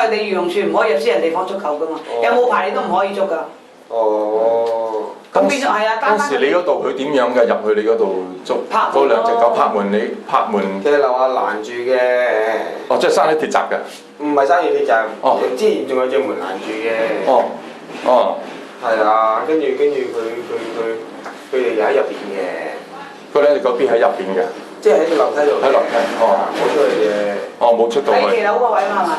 為你漁農處唔可以入私人地方捉狗噶嘛，有冇牌你都唔可以捉㗎。哦。咁變咗係啊，當時你嗰度佢點樣嘅入去你嗰度捉？嗰兩隻狗拍門，你拍門。其實樓下攔住嘅。哦，即係生啲鐵閘嘅。唔係生意鐵閘。哦。之前仲有隻門攔住嘅。哦。哦。係啊，跟住佢哋又喺入邊嘅。嗰兩隻狗邊喺入邊嘅？即係喺樓梯度。喺樓梯。哦。冇出去嘅。哦，冇出到去。喺騎樓嗰位嘛係嘛？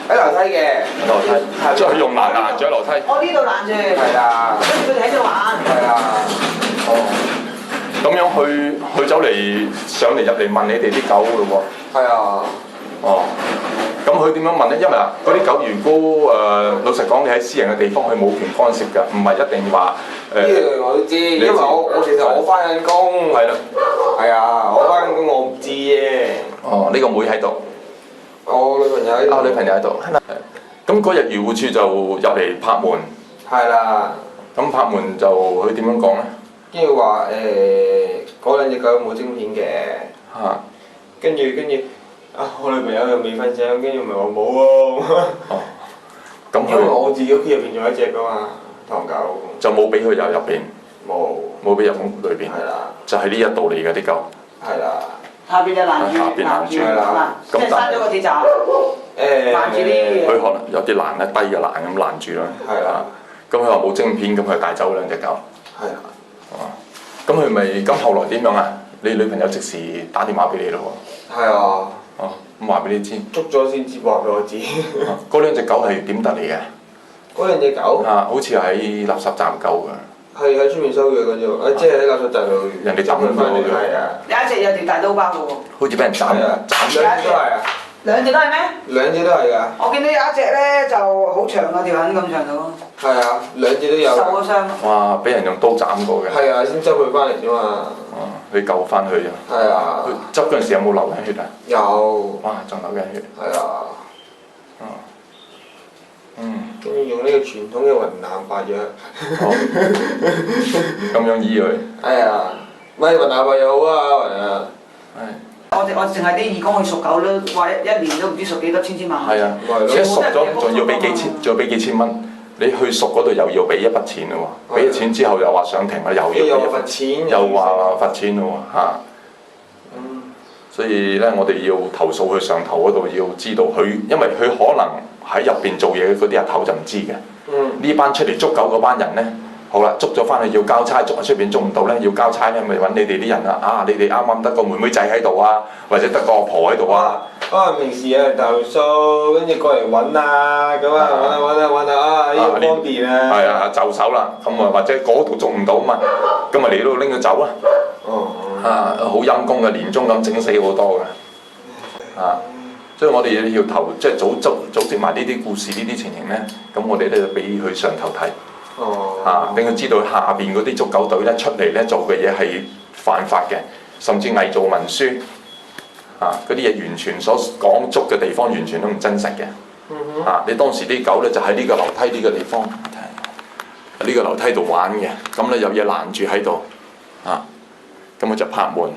喺樓梯嘅。樓梯。即係佢用攔住喺樓梯。我呢度攔住。係啊。跟住佢哋喺度玩。係啊。哦。咁樣佢走嚟上嚟入嚟問你哋啲狗咯喎。係啊。哦。咁佢點樣問咧？因為嗱，嗰啲狗如果老實講，你喺私人嘅地方，佢冇權干涉㗎，唔係一定話呢樣我都知，因為我其實我翻緊工。係啦。係啊，我翻緊工我唔知啫。哦，呢個妹喺度。我女朋友喺度。女朋友喺度。咁嗰日漁護處就入嚟拍門。係啦。咁拍門就佢點樣講咧？跟住話嗰兩隻狗冇晶片嘅。嚇。跟住我女朋友又未瞓醒，跟住咪話冇喎。哦。咁因為我自己屋企入邊仲有一隻噶嘛，唐狗。就冇俾佢入邊。冇俾入屋裏邊。係啦。就係呢一度嚟嘅啲狗。係啦。下邊就攔住，攔住啦。即係閂咗個鐵閘。攔住啲嘢。佢可能有啲欄咧，低嘅欄咁攔住啦。係啦。咁佢話冇晶片，咁佢帶走兩隻狗。係啊。哦。咁佢咪咁後來點樣啊？你女朋友即時打電話俾你咯喎。係啊。哦，咁話俾你知。捉咗先至話俾我知。嗰兩隻狗係點得嚟嘅？嗰兩隻狗？好似喺垃圾站救㗎。係喺出面收嘅嗰隻，即係喺垃圾站度。人哋抌咗嘅。係啊。有一隻有條大刀包嘅喎。好似俾人斬啊！兩隻都係啊。兩隻都係咩？兩隻都係㗎。我見到有一隻咧就好長啊，條痕咁長到。係啊，兩隻都有。受咗傷。哇！俾人用刀斬過嘅。係啊，先執佢翻嚟啫嘛。哦，你救翻佢啫。係啊。佢執嗰陣時有冇流緊血啊？有。哇！仲流緊血。係啊。哦。嗯。跟住用呢個傳統嘅雲南白藥。咁樣醫佢。係啊，咪雲南白藥好啊，雲啊。係。我淨係啲義工去贖狗都話一年都唔知贖幾多千萬。係啊，而且贖咗仲要俾幾千，仲要俾幾千蚊。你去贖嗰度又要俾一筆錢咯喎，俾咗錢之後又話上庭啦，又要俾一筆錢，又話罰錢咯喎嚇。所以咧，我哋要投訴去上頭嗰度，要知道佢，因為佢可能喺入邊做嘢嗰啲日頭就唔知嘅。呢班出嚟捉狗嗰班人咧。好啦，捉咗翻去要交差，捉喺出邊捉唔到咧，要交差咧，咪揾你哋啲人啦。啊，你哋啱啱得個妹妹仔喺度啊，或者得個阿婆喺度啊。可能平時有人投訴，跟住過嚟揾啊，咁啊揾啊，呢個方便啊。係啊，就手啦，咁啊或者嗰度捉唔到嘛，咁咪嚟呢度拎佢走啊。好陰功嘅，年終咁整死好多嘅。所以我哋要即係組織埋呢啲故事、呢啲情形咧，咁我哋咧就俾佢上頭睇。令佢知道下邊嗰啲捉狗隊咧出嚟咧做嘅嘢係犯法嘅，甚至偽造文書，嗰啲嘢完全所講捉嘅地方完全都唔真實嘅。你當時啲狗咧就喺呢個樓梯呢個地方，呢個樓梯度玩嘅，咁咧有嘢攔住喺度，咁佢就拍門。